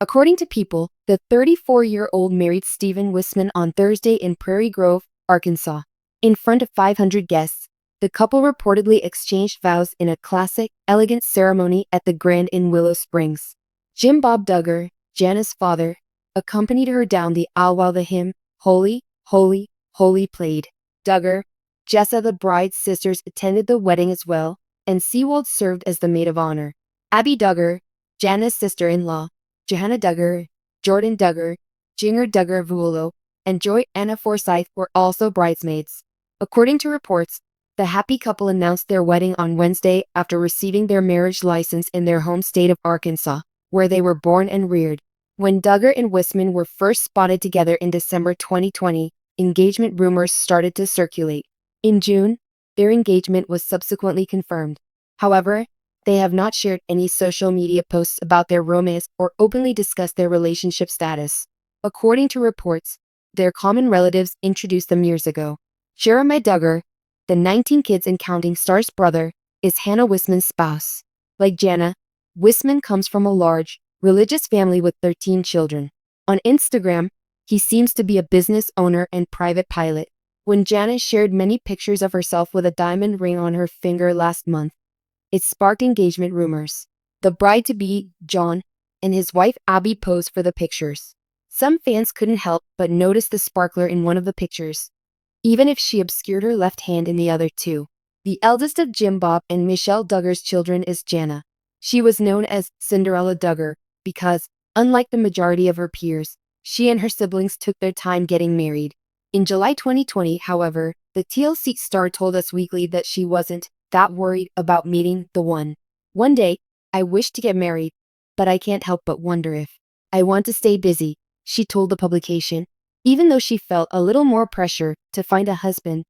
According to People, the 34-year-old married Stephen Wisman on Thursday in Prairie Grove, Arkansas. In front of 500 guests, the couple reportedly exchanged vows in a classic, elegant ceremony at the Grand in Willow Springs. Jim Bob Duggar, Jana's father, accompanied her down the aisle while the hymn, Holy, Holy, Holy played. Duggar, Jessa the bride's sisters attended the wedding as well, and Seewald served as the maid of honor. Abby Duggar, Jana's sister-in-law, Johannah Duggar, Jordan Duggar, Jinger Duggar Vuolo, and Joanna Forsyth were also bridesmaids. According to reports, the happy couple announced their wedding on Wednesday after receiving their marriage license in their home state of Arkansas, where they were born and reared. When Duggar and Wisman were first spotted together in December 2020, engagement rumors started to circulate. In June, their engagement was subsequently confirmed. However, they have not shared any social media posts about their romance or openly discussed their relationship status. According to reports, their common relatives introduced them years ago. Jeremiah Duggar, the 19 kids and counting star's brother, is Hannah Wisman's spouse. Like Jana, Wisman comes from a large, religious family with 13 children. On Instagram, he seems to be a business owner and private pilot. When Jana shared many pictures of herself with a diamond ring on her finger last month, it sparked engagement rumors. The bride-to-be, John, and his wife Abby posed for the pictures. Some fans couldn't help but notice the sparkler in one of the pictures, even if she obscured her left hand in the other two. The eldest of Jim Bob and Michelle Duggar's children is Jana. She was known as Cinderella Duggar because, unlike the majority of her peers, she and her siblings took their time getting married. In July 2020, however, the TLC star told Us Weekly that she wasn't that worried about meeting the one. One day, I wish to get married, but I can't help but wonder if I want to stay busy, she told the publication. Even though she felt a little more pressure to find a husband,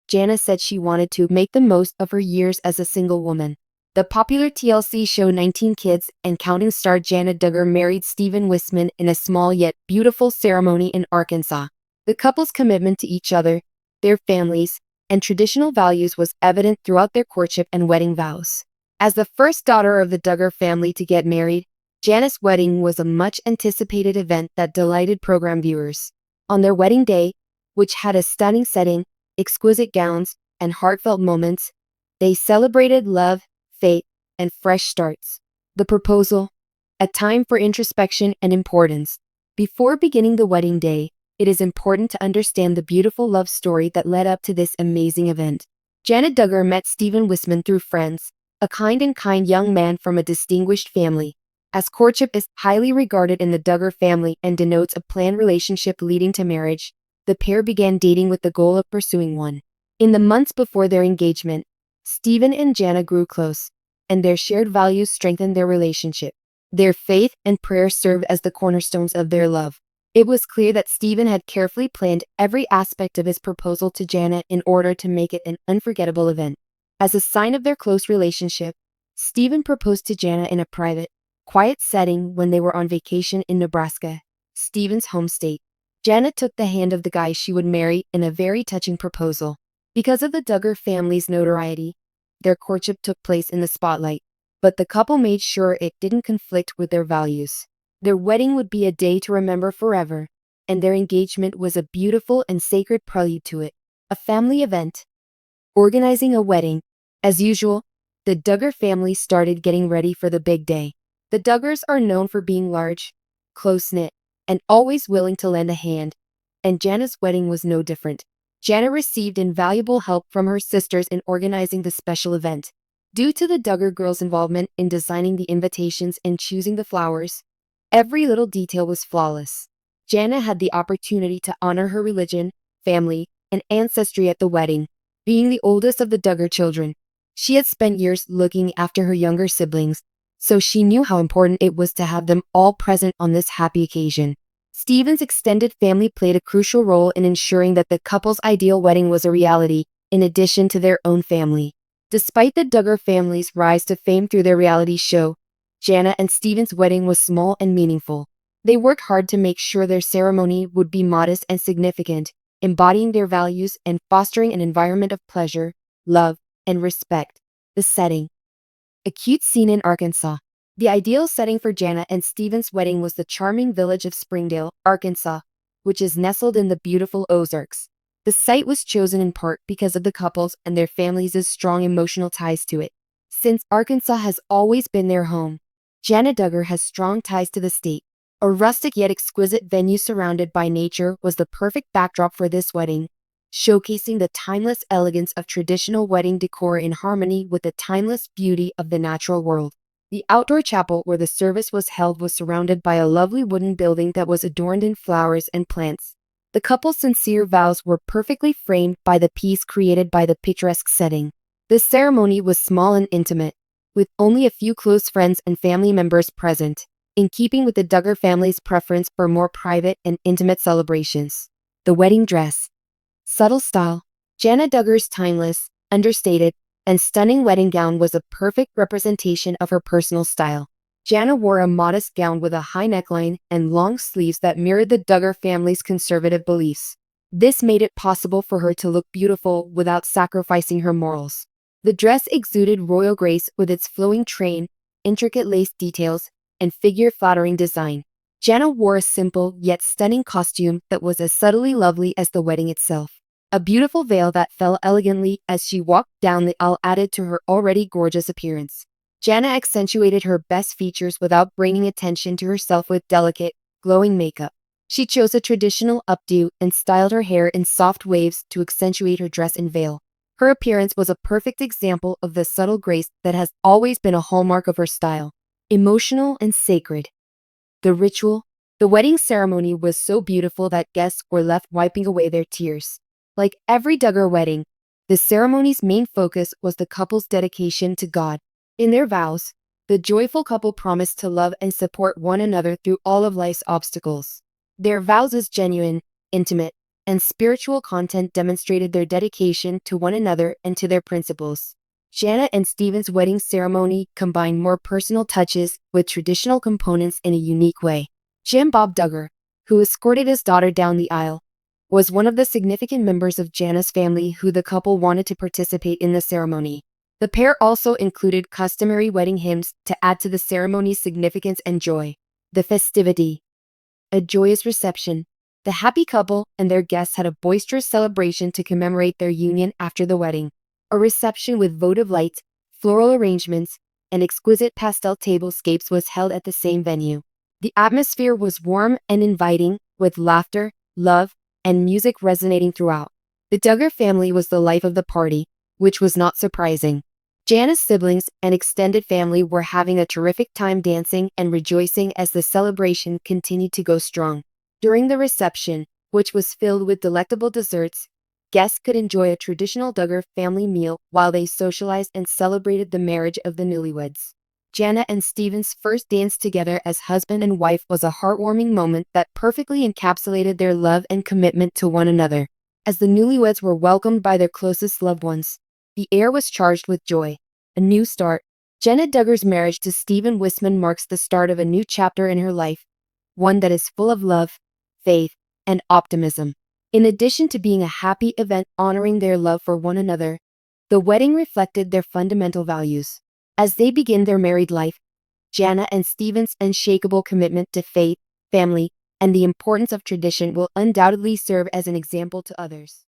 Jana said she wanted to make the most of her years as a single woman. The popular TLC show 19 Kids and Counting star Jana Duggar married Stephen Wisman in a small yet beautiful ceremony in Arkansas. The couple's commitment to each other, their families, and traditional values was evident throughout their courtship and wedding vows. As the first daughter of the Duggar family to get married, Jana's wedding was a much-anticipated event that delighted program viewers. On their wedding day, which had a stunning setting, exquisite gowns, and heartfelt moments, they celebrated love, faith, and fresh starts. The proposal, a time for introspection and importance. Before beginning the wedding day, it is important to understand the beautiful love story that led up to this amazing event. Jana Duggar met Stephen Wisman through friends, a kind young man from a distinguished family. As courtship is highly regarded in the Duggar family and denotes a planned relationship leading to marriage, the pair began dating with the goal of pursuing one. In the months before their engagement, Stephen and Jana grew close, and their shared values strengthened their relationship. Their faith and prayer served as the cornerstones of their love. It was clear that Stephen had carefully planned every aspect of his proposal to Jana in order to make it an unforgettable event. As a sign of their close relationship, Stephen proposed to Jana in a private, quiet setting when they were on vacation in Nebraska, Stephen's home state. Jana took the hand of the guy she would marry in a very touching proposal. Because of the Duggar family's notoriety, their courtship took place in the spotlight, but the couple made sure it didn't conflict with their values. Their wedding would be a day to remember forever, and their engagement was a beautiful and sacred prelude to it. A family event. Organizing a wedding. As usual, the Duggar family started getting ready for the big day. The Duggars are known for being large, close-knit, and always willing to lend a hand, and Jana's wedding was no different. Jana received invaluable help from her sisters in organizing the special event. Due to the Duggar girls' involvement in designing the invitations and choosing the flowers, every little detail was flawless. Jana had the opportunity to honor her religion, family, and ancestry at the wedding. Being the oldest of the Duggar children, she had spent years looking after her younger siblings, so she knew how important it was to have them all present on this happy occasion. Stephen's extended family played a crucial role in ensuring that the couple's ideal wedding was a reality, in addition to their own family. Despite the Duggar family's rise to fame through their reality show, Jana and Stephen's wedding was small and meaningful. They worked hard to make sure their ceremony would be modest and significant, embodying their values and fostering an environment of pleasure, love, and respect. The setting. A cute scene in Arkansas. The ideal setting for Jana and Stephen's wedding was the charming village of Springdale, Arkansas, which is nestled in the beautiful Ozarks. The site was chosen in part because of the couple's and their families' strong emotional ties to it. Since Arkansas has always been their home, Jana Duggar has strong ties to the state. A rustic yet exquisite venue surrounded by nature was the perfect backdrop for this wedding, showcasing the timeless elegance of traditional wedding decor in harmony with the timeless beauty of the natural world. The outdoor chapel where the service was held was surrounded by a lovely wooden building that was adorned in flowers and plants. The couple's sincere vows were perfectly framed by the peace created by the picturesque setting. The ceremony was small and intimate, with only a few close friends and family members present, in keeping with the Duggar family's preference for more private and intimate celebrations. The wedding dress. Subtle style. Jana Duggar's timeless, understated, and stunning wedding gown was a perfect representation of her personal style. Jana wore a modest gown with a high neckline and long sleeves that mirrored the Duggar family's conservative beliefs. This made it possible for her to look beautiful without sacrificing her morals. The dress exuded royal grace with its flowing train, intricate lace details, and figure-flattering design. Jana wore a simple yet stunning costume that was as subtly lovely as the wedding itself. A beautiful veil that fell elegantly as she walked down the aisle added to her already gorgeous appearance. Jana accentuated her best features without bringing attention to herself with delicate, glowing makeup. She chose a traditional updo and styled her hair in soft waves to accentuate her dress and veil. Her appearance was a perfect example of the subtle grace that has always been a hallmark of her style. Emotional and sacred. The ritual. The wedding ceremony was so beautiful that guests were left wiping away their tears. Like every Duggar wedding, the ceremony's main focus was the couple's dedication to God. In their vows, the joyful couple promised to love and support one another through all of life's obstacles. Their vows' genuine, intimate, and spiritual content demonstrated their dedication to one another and to their principles. Jana and Stephen's wedding ceremony combined more personal touches with traditional components in a unique way. Jim Bob Duggar, who escorted his daughter down the aisle, was one of the significant members of Jana's family who the couple wanted to participate in the ceremony. The pair also included customary wedding hymns to add to the ceremony's significance and joy. The festivity. A joyous reception. The happy couple and their guests had a boisterous celebration to commemorate their union after the wedding. A reception with votive lights, floral arrangements, and exquisite pastel tablescapes was held at the same venue. The atmosphere was warm and inviting, with laughter, love, and music resonating throughout. The Duggar family was the life of the party, which was not surprising. Jana's siblings and extended family were having a terrific time dancing and rejoicing as the celebration continued to go strong. During the reception, which was filled with delectable desserts, guests could enjoy a traditional Duggar family meal while they socialized and celebrated the marriage of the newlyweds. Jana and Stephen's first dance together as husband and wife was a heartwarming moment that perfectly encapsulated their love and commitment to one another. As the newlyweds were welcomed by their closest loved ones, the air was charged with joy. A new start. Jana Duggar's marriage to Stephen Wisman marks the start of a new chapter in her life, one that is full of love, faith, and optimism. In addition to being a happy event honoring their love for one another, the wedding reflected their fundamental values. As they begin their married life, Jana and Stephen's unshakable commitment to faith, family, and the importance of tradition will undoubtedly serve as an example to others.